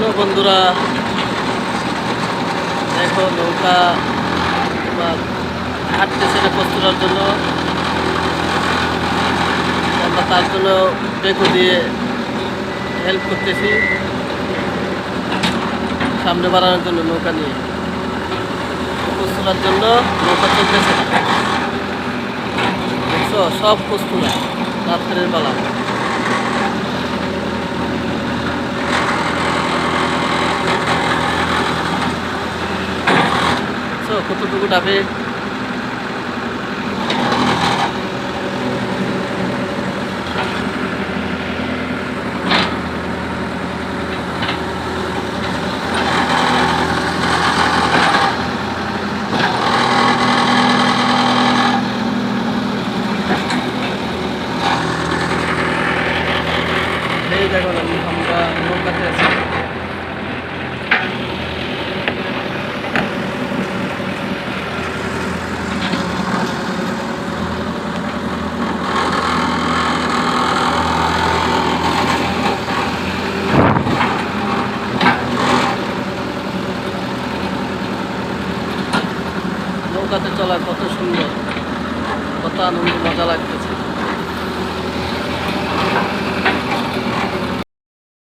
Hello বন্ধুরা, দেখো নৌকা তোমার হাঁটতেছে না কষ্টটার জন্য। আমরা তার জন্য বেকু দিয়ে হেল্প করতেছি সামনে বাড়ানোর জন্য। নৌকা নিয়ে কষ্টটার জন্য নৌকা চলতেছে না, দেখছো? সব কষ্টরা রাত্রের বেলা। কতটুকু ডাবে এই দেখো না, আমরা নৌকাতে আছি। নৌকাতে চলা কত সুন্দর, কত আনন্দ, মজা লাগতেছে।